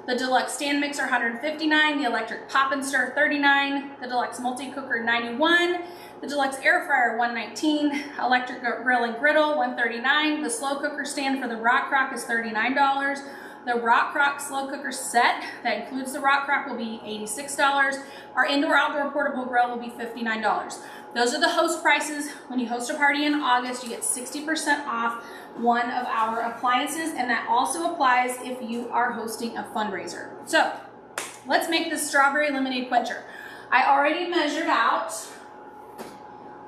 The deluxe stand mixer, $159. The electric pop and stir, $39. The deluxe multi-cooker, $91. The deluxe air fryer, $119. Electric grill and griddle, $139. The slow cooker stand for the rock crock is $39. The Rock Crock slow cooker set that includes the Rock Crock will be $86. Our indoor-outdoor portable grill will be $59. Those are the host prices. When you host a party in August, you get 60% off one of our appliances, and that also applies if you are hosting a fundraiser. So let's make this strawberry lemonade quencher. I already measured out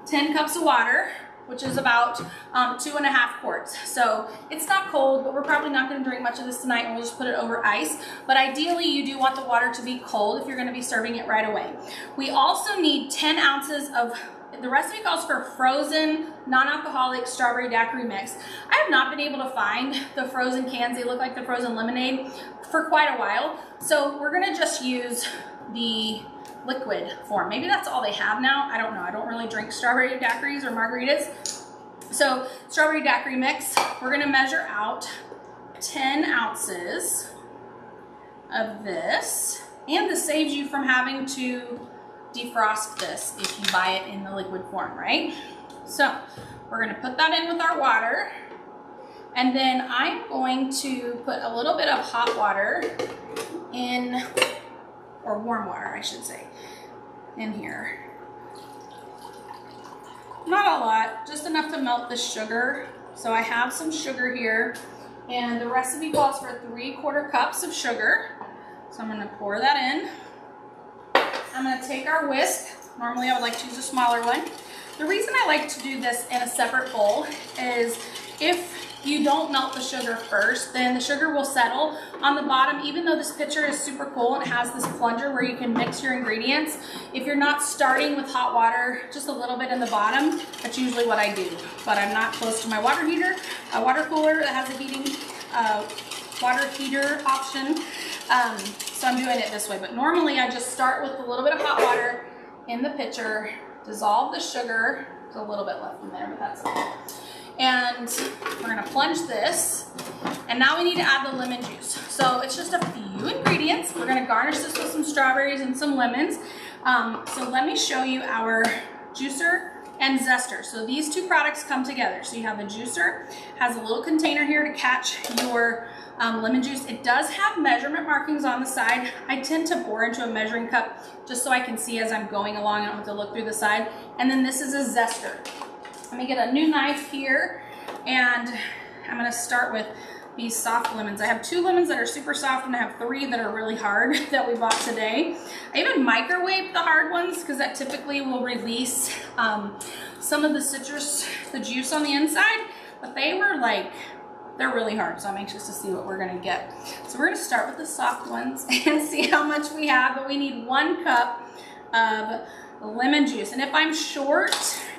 10 cups of water, which is about 2.5 quarts. So it's not cold, but we're probably not gonna drink much of this tonight, and we'll just put it over ice. But ideally, you do want the water to be cold if you're gonna be serving it right away. We also need 10 ounces of, the recipe calls for frozen, non-alcoholic strawberry daiquiri mix. I have not been able to find the frozen cans. They look like the frozen lemonade for quite a while. So we're gonna just use the liquid form. Maybe that's all they have now. I don't know. I don't really drink strawberry daiquiris or margaritas. So strawberry daiquiri mix, we're gonna measure out 10 ounces of this. And this saves you from having to defrost this if you buy it in the liquid form, right? So we're gonna put that in with our water. And then I'm going to put a little bit of hot water in, or warm water, I should say, in here. Not a lot, just enough to melt the sugar. So I have some sugar here, and the recipe calls for 3/4 cups of sugar. So I'm gonna pour that in. I'm gonna take our whisk. Normally I would like to use a smaller one. The reason I like to do this in a separate bowl is if you don't melt the sugar first, then the sugar will settle on the bottom. Even though this pitcher is super cool and it has this plunger where you can mix your ingredients, if you're not starting with hot water, just a little bit in the bottom, that's usually what I do. But I'm not close to my water heater, a water cooler that has a heating water heater option. So I'm doing it this way. But normally I just start with a little bit of hot water in the pitcher, dissolve the sugar. There's a little bit left in there, but that's okay. And we're gonna plunge this. And now we need to add the lemon juice. So it's just a few ingredients. We're gonna garnish this with some strawberries and some lemons. So let me show you our juicer and zester. So these two products come together. So you have the juicer, has a little container here to catch your lemon juice. It does have measurement markings on the side. I tend to pour into a measuring cup just so I can see as I'm going along. I don't have to look through the side. And then this is a zester. Let me get a new knife here, and I'm gonna start with these soft lemons. I have 2 lemons that are super soft, and I have 3 that are really hard that we bought today. I even microwave the hard ones because that typically will release some of the citrus, the juice on the inside, but they were like, they're really hard, so I'm anxious to see what we're gonna get. So we're gonna start with the soft ones and see how much we have, but we need 1 cup of lemon juice. And if I'm short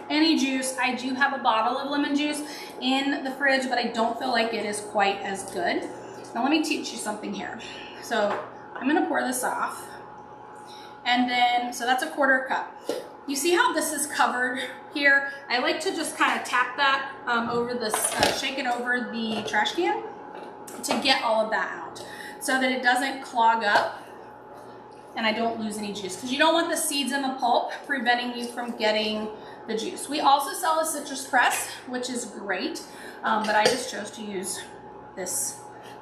any juice, I do have a bottle of lemon juice in the fridge, but I don't feel like it is quite as good. Now let me teach you something here. So I'm gonna pour this off, and then, so that's a 1/4 cup. You see how this is covered here? I like to just kind of tap that over this, shake it over the trash can to get all of that out so that it doesn't clog up and I don't lose any juice, because you don't want the seeds in the pulp preventing you from getting the juice. We also sell a citrus press, which is great, but I just chose to use this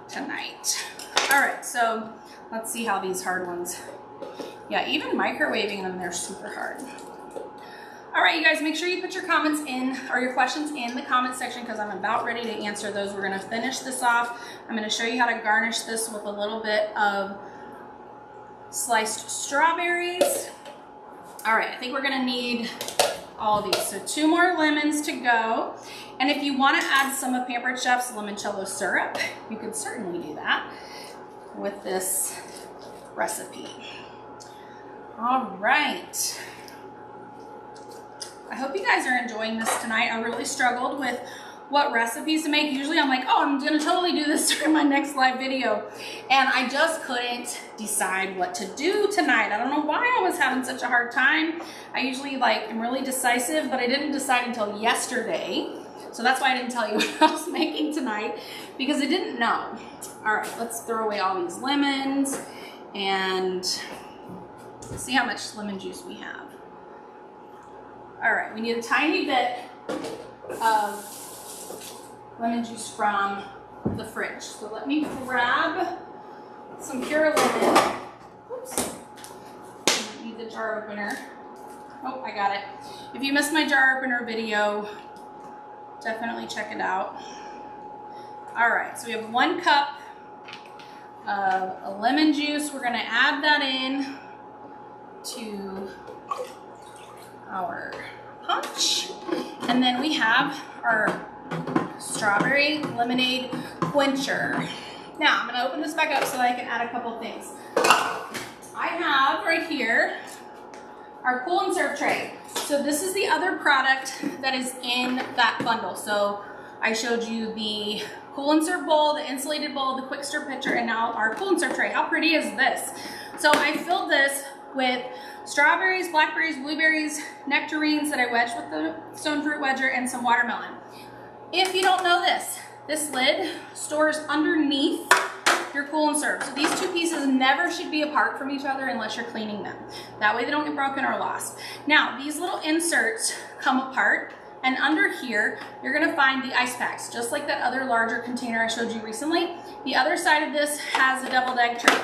tonight. All right, so let's see how these hard ones, yeah, even microwaving them, they're super hard. All right, you guys, make sure you put your comments in, or your questions in the comment section, because I'm about ready to answer those. We're gonna finish this off. I'm gonna show you how to garnish this with a little bit of sliced strawberries. All right, I think we're gonna need all of these. So 2 more lemons to go. And if you wanna add some of Pampered Chef's limoncello syrup, you could certainly do that with this recipe. All right. I hope you guys are enjoying this tonight. I really struggled with what recipes to make. Usually I'm like, oh, I'm gonna totally do this during my next live video. And I just couldn't decide what to do tonight. I don't know why I was having such a hard time. I usually am really decisive, but I didn't decide until yesterday. So that's why I didn't tell you what I was making tonight, because I didn't know. All right, let's throw away all these lemons and see how much lemon juice we have. All right, we need a tiny bit of lemon juice from the fridge. So let me grab some pure lemon. Oops. I need the jar opener. Oh, I got it. If you missed my jar opener video, definitely check it out. All right, so we have 1 cup of a lemon juice. We're gonna add that in to our punch. And then we have our strawberry lemonade quencher. Now, I'm gonna open this back up so I can add a couple things. I have right here our cool and serve tray. So this is the other product that is in that bundle. So I showed you the cool and serve bowl, the insulated bowl, the quick stir pitcher, and now our cool and serve tray. How pretty is this? So I filled this with strawberries, blackberries, blueberries, nectarines that I wedged with the stone fruit wedger, and some watermelon. If you don't know this, this lid stores underneath your cool and serve. So these 2 pieces never should be apart from each other unless you're cleaning them. That way they don't get broken or lost. Now, these little inserts come apart, and under here, you're gonna find the ice packs, just like that other larger container I showed you recently. The other side of this has a deviled egg tray.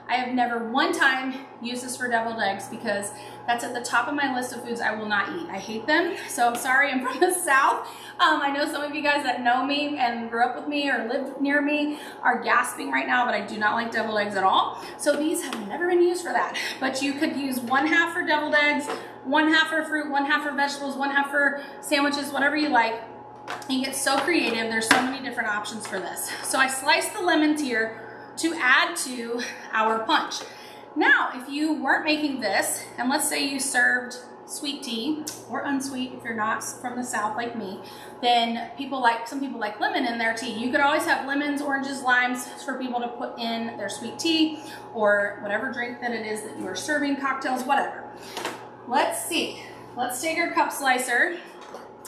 I have never one time used this for deviled eggs because that's at the top of my list of foods I will not eat. I hate them, so I'm sorry, I'm from the South. I know some of you guys that know me and grew up with me or lived near me are gasping right now, but I do not like deviled eggs at all. So these have never been used for that. But you could use 1/2 for deviled eggs, 1/2 for fruit, 1/2 for vegetables, 1/2 for sandwiches, whatever you like. You get so creative. There's so many different options for this. So I sliced the lemons here to add to our punch. Now, if you weren't making this, and let's say you served sweet tea, or unsweet if you're not from the South like me, then some people like lemon in their tea. You could always have lemons, oranges, limes for people to put in their sweet tea, or whatever drink that it is that you are serving, cocktails, whatever. Let's see. Let's take our cup slicer.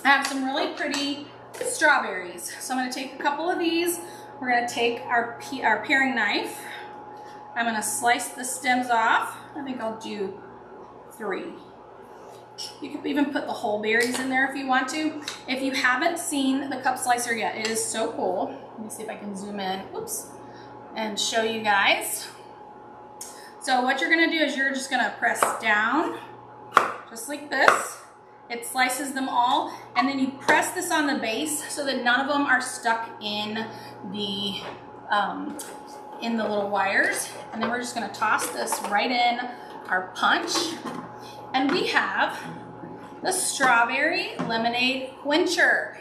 I have some really pretty strawberries. So I'm gonna take a couple of these. We're gonna take our paring knife. I'm gonna slice the stems off. I think I'll do 3. You could even put the whole berries in there if you want to. If you haven't seen the cup slicer yet, it is so cool. Let me see if I can zoom in, oops, and show you guys. So what you're gonna do is you're just gonna press down, just like this. It slices them all, and then you press this on the base so that none of them are stuck in the little wires. And then we're just gonna toss this right in our punch. And we have the strawberry lemonade quencher.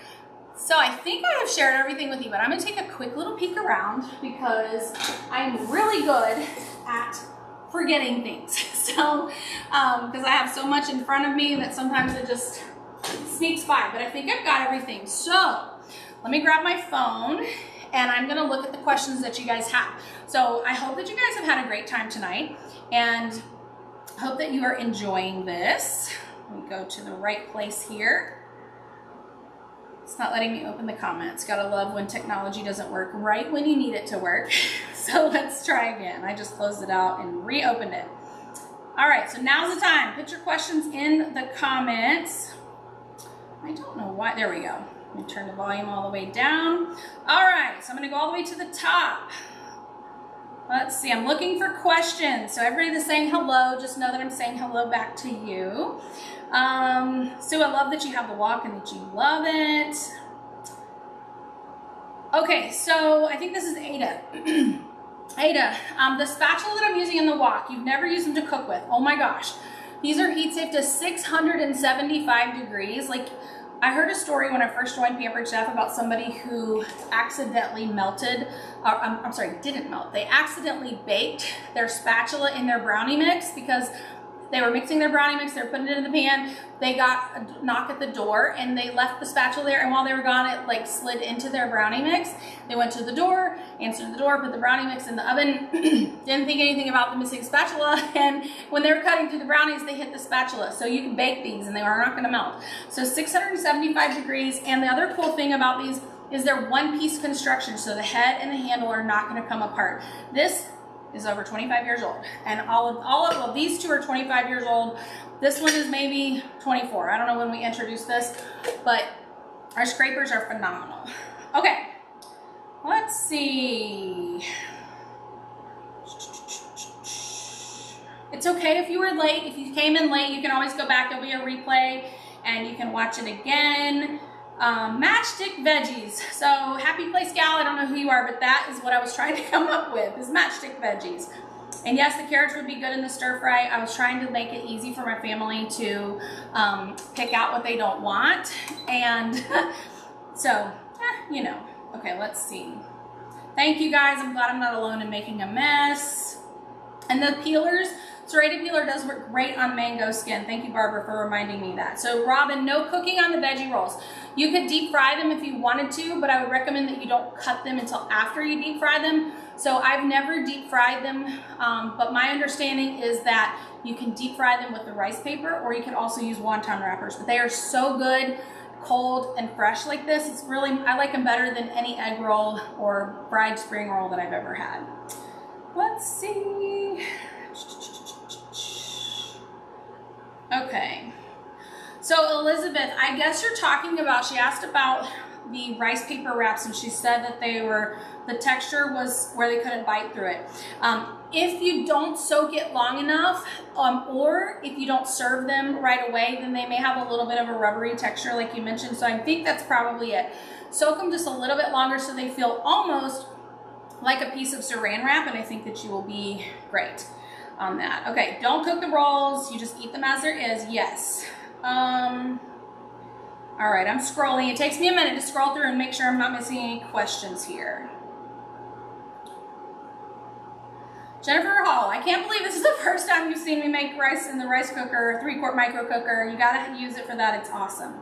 So I think I have shared everything with you, but I'm gonna take a quick little peek around because I'm really good at forgetting things. So, because I have so much in front of me that sometimes it just sneaks by, but I think I've got everything. So let me grab my phone and I'm gonna look at the questions that you guys have. So I hope that you guys have had a great time tonight and hope that you are enjoying this. Let me go to the right place here. It's not letting me open the comments. Gotta love when technology doesn't work right when you need it to work. So let's try again. I just closed it out and reopened it. All right, so now's the time. Put your questions in the comments. I don't know why, there we go. Let me turn the volume all the way down. All right, so I'm gonna go all the way to the top. Let's see, I'm looking for questions. So everybody that's saying hello, just know that I'm saying hello back to you. Sue, I love that you have the wok and that you love it. Okay, so I think this is Ada. Ada, the spatula that I'm using in the wok, you've never used them to cook with. Oh my gosh. These are heat safe to 675 degrees. Like, I heard a story when I first joined Pampered Chef about somebody who accidentally melted, I'm sorry, didn't melt. They accidentally baked their spatula in their brownie mix because they were mixing their brownie mix, they were putting it in the pan, they got a knock at the door and they left the spatula there, and while they were gone, it like slid into their brownie mix. They went to the door, answered the door, put the brownie mix in the oven, didn't think anything about the missing spatula, and when they were cutting through the brownies, they hit the spatula. So you can bake these and they are not gonna melt. So 675 degrees, and the other cool thing about these is they're one-piece construction, so the head and the handle are not gonna come apart. This is over 25 years old, and well, these two are 25 years old. This one is maybe 24. I don't know when we introduced this, but our scrapers are phenomenal. Okay, Let's see. It's okay if you were late. If you came in late, you can always go back. There'll be a replay and you can watch it again. Matchstick veggies. So Happy Place Gal, I don't know who you are, but that is what I was trying to come up with, is matchstick veggies. And yes, the carrots would be good in the stir fry. I was trying to make it easy for my family to pick out what they don't want. And so, you know. Okay, let's see. Thank you guys. I'm glad I'm not alone in making a mess. And the peelers, serrated peeler does work great on mango skin. Thank you, Barbara, for reminding me that. So Robin, no cooking on the veggie rolls. You could deep fry them if you wanted to, but I would recommend that you don't cut them until after you deep fry them. So I've never deep fried them, but my understanding is that you can deep fry them with the rice paper, or you can also use wonton wrappers. But they are so good cold and fresh like this. It's really, I like them better than any egg roll or fried spring roll that I've ever had. Let's see. Okay. So Elizabeth, I guess you're talking about, she asked about the rice paper wraps, and she said that they were, the texture was where they couldn't bite through it. If you don't soak it long enough, or if you don't serve them right away, then they may have a little bit of a rubbery texture like you mentioned. So I think that's probably it. Soak them just a little bit longer so they feel almost like a piece of saran wrap, and I think that you will be great on that. Okay, don't cook the rolls. You just eat them as there is. Yes. All right, I'm scrolling. It takes me a minute to scroll through and make sure I'm not missing any questions here. Jennifer Hall, I can't believe this is the first time you've seen me make rice in the rice cooker, 3-quart micro cooker. You gotta use it for that, it's awesome.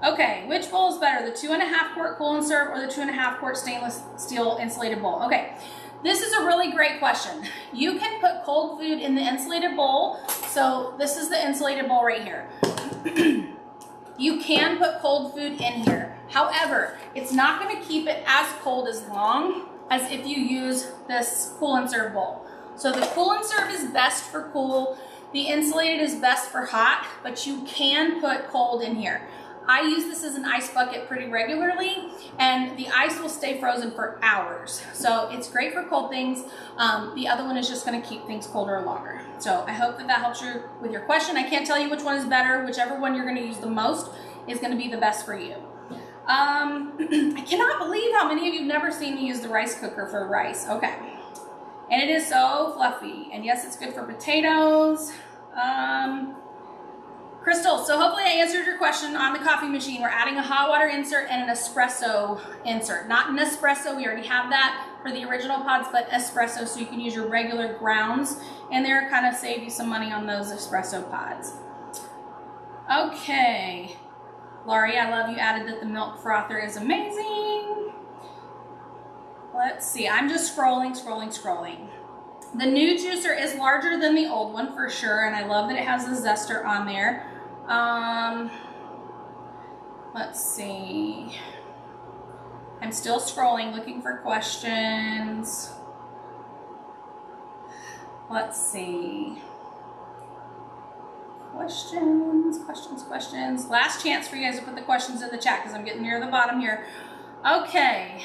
Okay, which bowl is better, the 2.5-quart cool and serve or the 2.5-quart stainless steel insulated bowl? Okay, this is a really great question. You can put cold food in the insulated bowl. So this is the insulated bowl right here. You can put cold food in here. However, it's not gonna keep it as cold as long as if you use this cool and serve bowl. So the cool and serve is best for cool. The insulated is best for hot, but you can put cold in here. I use this as an ice bucket pretty regularly, and the ice will stay frozen for hours. So it's great for cold things. The other one is just gonna keep things colder longer. So I hope that that helps you with your question. I can't tell you which one is better. Whichever one you're gonna use the most is gonna be the best for you. I cannot believe how many of you have never seen me use the rice cooker for rice. Okay. And it is so fluffy. And yes, it's good for potatoes. Crystal, so hopefully I answered your question on the coffee machine. We're adding a hot water insert and an espresso insert. Not an espresso, we already have that for the original pods, but espresso, so you can use your regular grounds in there, kind of save you some money on those espresso pods. Okay. Laurie, I love you added that the milk frother is amazing. Let's see, I'm just scrolling. The new juicer is larger than the old one for sure, and I love that it has the zester on there. Let's see. I'm still scrolling, looking for questions. Let's see. Questions. Last chance for you guys to put the questions in the chat because I'm getting near the bottom here. Okay.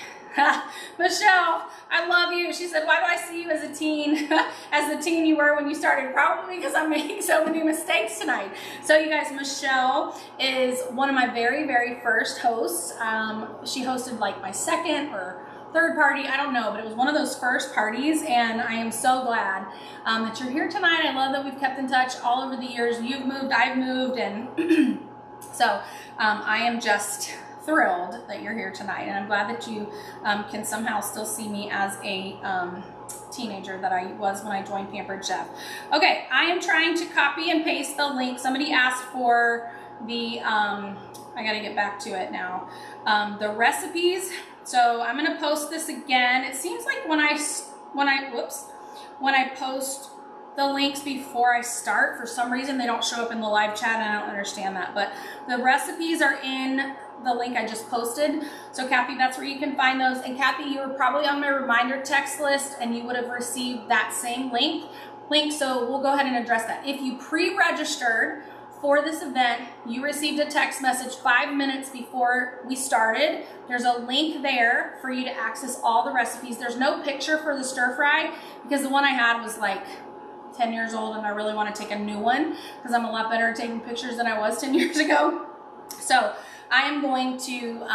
Michelle, I love you. She said, why do I see you as a teen, as the teen you were when you started? Probably because I'm making so many mistakes tonight. So you guys, Michelle is one of my very, very first hosts. She hosted like my second or third party, I don't know, but it was one of those first parties, and I am so glad that you're here tonight. I love that we've kept in touch all over the years. You've moved, I've moved, and so I am just thrilled that you're here tonight, and I'm glad that you can somehow still see me as a teenager that I was when I joined Pampered Chef. Okay, I am trying to copy and paste the link. Somebody asked for the, I gotta get back to it now, the recipes. So I'm gonna post this again. It seems like when I post the links before I start, for some reason they don't show up in the live chat, and I don't understand that, but the recipes are in the link I just posted. So Kathy, that's where you can find those. And Kathy, you were probably on my reminder text list and you would have received that same link. So we'll go ahead and address that. If you pre-registered for this event, you received a text message 5 minutes before we started. There's a link there for you to access all the recipes. There's no picture for the stir fry because the one I had was like 10 years old and I really want to take a new one because I'm a lot better at taking pictures than I was 10 years ago. So I am going to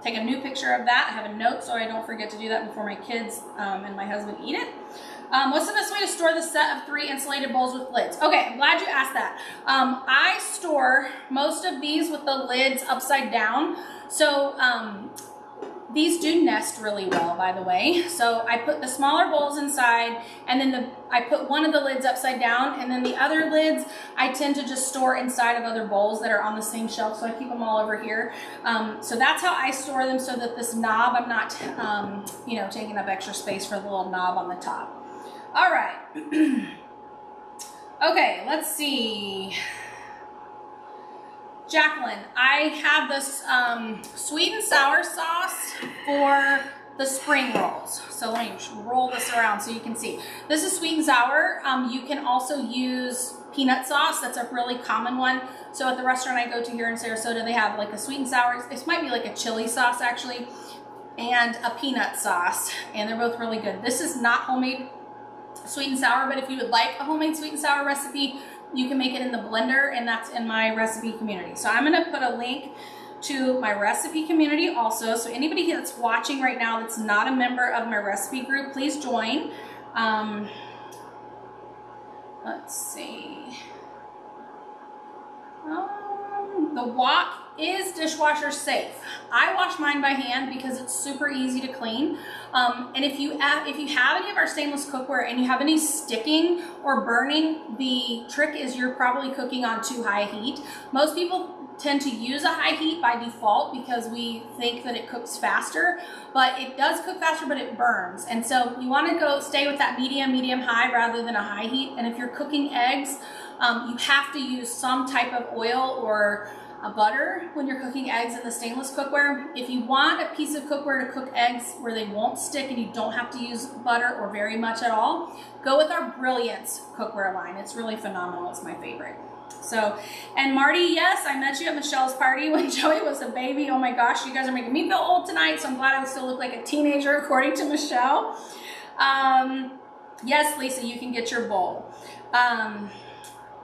take a new picture of that. I have a note so I don't forget to do that before my kids and my husband eat it. What's the best way to store the set of 3 insulated bowls with lids? Okay, I'm glad you asked that. I store most of these with the lids upside down. So these do nest really well, by the way. So I put the smaller bowls inside, and then I put one of the lids upside down, and then the other lids I tend to just store inside of other bowls that are on the same shelf. So I keep them all over here. So that's how I store them, so that this knob, I'm not, you know, taking up extra space for the little knob on the top. All right. Okay, let's see. Jacqueline, I have this sweet and sour sauce for the spring rolls. So let me roll this around so you can see. This is sweet and sour. You can also use peanut sauce. That's a really common one. So at the restaurant I go to here in Sarasota, they have like a sweet and sour. This might be like a chili sauce actually, and a peanut sauce. And they're both really good. This is not homemade sweet and sour, but if you would like a homemade sweet and sour recipe, you can make it in the blender, and that's in my recipe community. So I'm going to put a link to my recipe community also. So anybody that's watching right now that's not a member of my recipe group, please join. Let's see. The wok is dishwasher safe. I wash mine by hand because it's super easy to clean. And if you have any of our stainless cookware and you have any sticking or burning, the trick is you're probably cooking on too high heat. Most people tend to use a high heat by default because we think that it cooks faster, but it does cook faster, but it burns. And so you want to stay with that medium high rather than a high heat. And if you're cooking eggs, you have to use some type of oil or a butter when you're cooking eggs in the stainless cookware. If you want a piece of cookware to cook eggs where they won't stick and you don't have to use butter or very much at all, go with our Brilliance cookware line. It's really phenomenal. It's my favorite. So, and Marty, yes, I met you at Michelle's party when Joey was a baby. Oh my gosh, you guys are making me feel old tonight, so I'm glad I still look like a teenager according to Michelle. Yes, Lisa, you can get your bowl.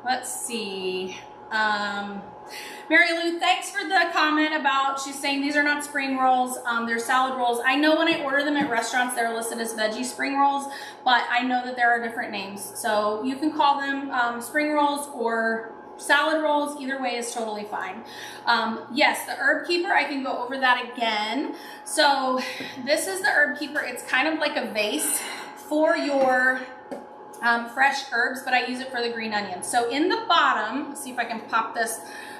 Let's see. Mary Lou, thanks for the comment about, she's saying these are not spring rolls, they're salad rolls. I know when I order them at restaurants, they're listed as veggie spring rolls, but I know that there are different names. So you can call them spring rolls or salad rolls, either way is totally fine. Yes, the herb keeper, I can go over that again. So this is the herb keeper. It's kind of like a vase for your fresh herbs, but I use it for the green onions. So in the bottom, let's see if I can pop this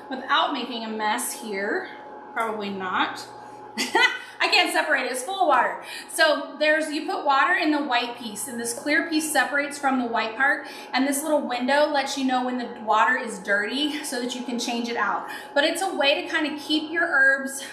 without making a mess here. Probably not. I can't separate it, it's full of water. So you put water in the white piece, and this clear piece separates from the white part, and this little window lets you know when the water is dirty so that you can change it out. But it's a way to kind of keep your herbs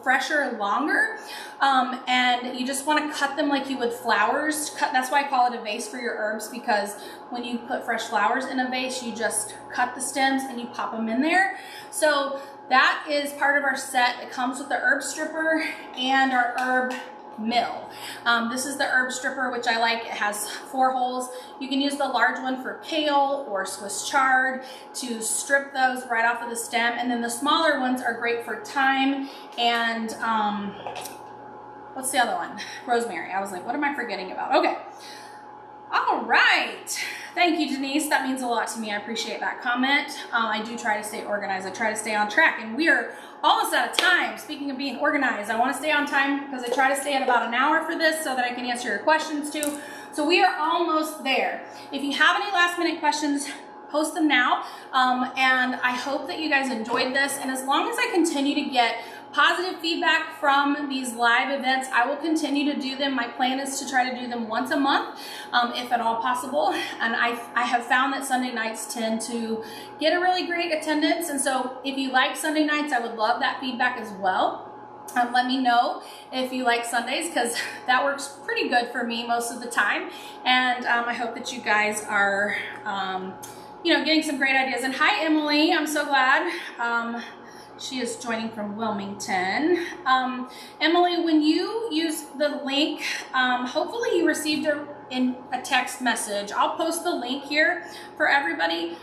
fresher longer, and you just want to cut them like you would flowers. That's why I call it a vase for your herbs, because when you put fresh flowers in a vase, you just cut the stems and you pop them in there. So that is part of our set. It comes with the herb stripper and our herb mill. This is the herb stripper, which I like. It has 4 holes. You can use the large one for kale or Swiss chard to strip those right off of the stem. And then the smaller ones are great for thyme and what's the other one? Rosemary. I was like, what am I forgetting about? Okay. All right. Thank you, Denise. That means a lot to me. I appreciate that comment. I do try to stay organized. I try to stay on track, and we are almost out of time. Speaking of being organized, I want to stay on time because I try to stay at about an hour for this so that I can answer your questions too. So we are almost there. If you have any last minute questions, post them now. And I hope that you guys enjoyed this. And as long as I continue to get positive feedback from these live events, I will continue to do them. My plan is to try to do them once a month, if at all possible. And I have found that Sunday nights tend to get a really great attendance. And so if you like Sunday nights, I would love that feedback as well. Let me know if you like Sundays, because that works pretty good for me most of the time. And I hope that you guys are getting some great ideas. And hi, Emily. I'm so glad. She is joining from Wilmington. Emily, when you use the link, hopefully you received in a text message. I'll post the link here for everybody.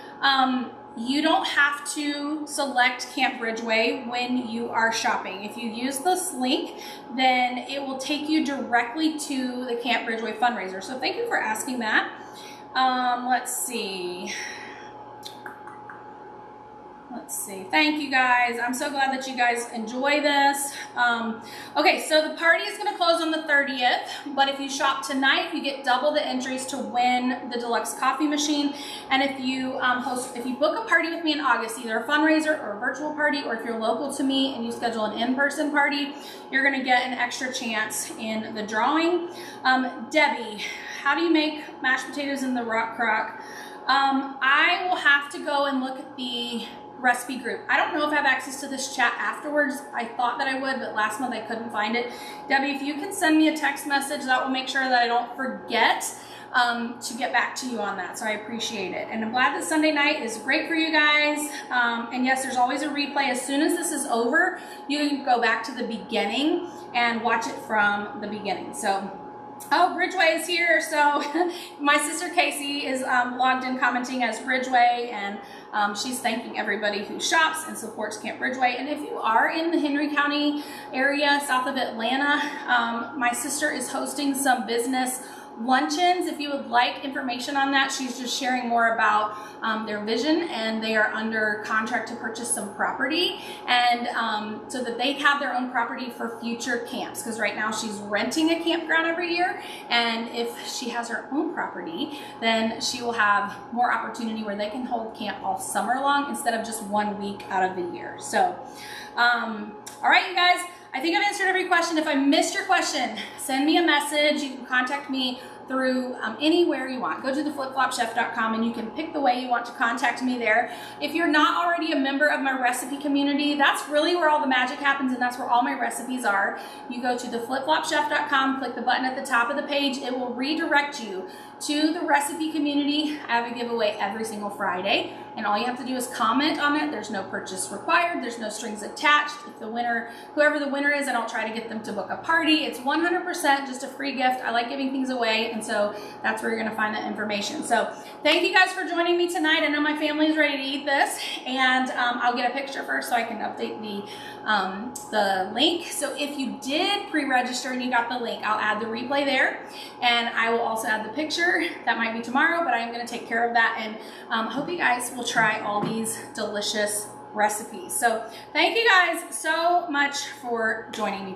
You don't have to select Camp Bridgeway when you are shopping. If you use this link, then it will take you directly to the Camp Bridgeway fundraiser. So thank you for asking that. Let's see. Thank you guys. I'm so glad that you guys enjoy this. Okay, so the party is going to close on the 30th, but if you shop tonight, you get double the entries to win the deluxe coffee machine. And if you book a party with me in August, either a fundraiser or a virtual party, or if you're local to me and you schedule an in-person party, you're going to get an extra chance in the drawing. Debbie, how do you make mashed potatoes in the rock crock? I will have to go and look at the recipe group. I don't know if I have access to this chat afterwards. I thought that I would, but last month I couldn't find it. Debbie, if you can send me a text message, that will make sure that I don't forget to get back to you on that. So I appreciate it. And I'm glad that Sunday night is great for you guys. And yes, there's always a replay. As soon as this is over, you can go back to the beginning and watch it from the beginning. So, oh, Bridgeway is here. So my sister Casey is logged in commenting as Bridgeway, and she's thanking everybody who shops and supports Camp Bridgeway. And if you are in the Henry County area, south of Atlanta, my sister is hosting some business luncheons. If you would like information on that, she's just sharing more about their vision, and they are under contract to purchase some property, and so that they have their own property for future camps, because right now she's renting a campground every year, and if she has her own property, then she will have more opportunity where they can hold camp all summer long instead of just 1 week out of the year. So all right, you guys, I think I've answered every question. If I missed your question, send me a message. You can contact me through anywhere you want. Go to theflipflopchef.com and you can pick the way you want to contact me there. If you're not already a member of my recipe community, that's really where all the magic happens, and that's where all my recipes are. You go to theflipflopchef.com, click the button at the top of the page. It will redirect you to the recipe community. I have a giveaway every single Friday, and all you have to do is comment on it. There's no purchase required. There's no strings attached. If the winner, whoever the winner is, I don't try to get them to book a party. It's 100% just a free gift. I like giving things away, and so that's where you're going to find that information. So thank you guys for joining me tonight. I know my family is ready to eat this, and I'll get a picture first so I can update the link. So if you did pre-register and you got the link, I'll add the replay there, and I will also add the picture. That might be tomorrow, but I'm going to take care of that, and hope you guys will try all these delicious recipes. So thank you guys so much for joining me tonight.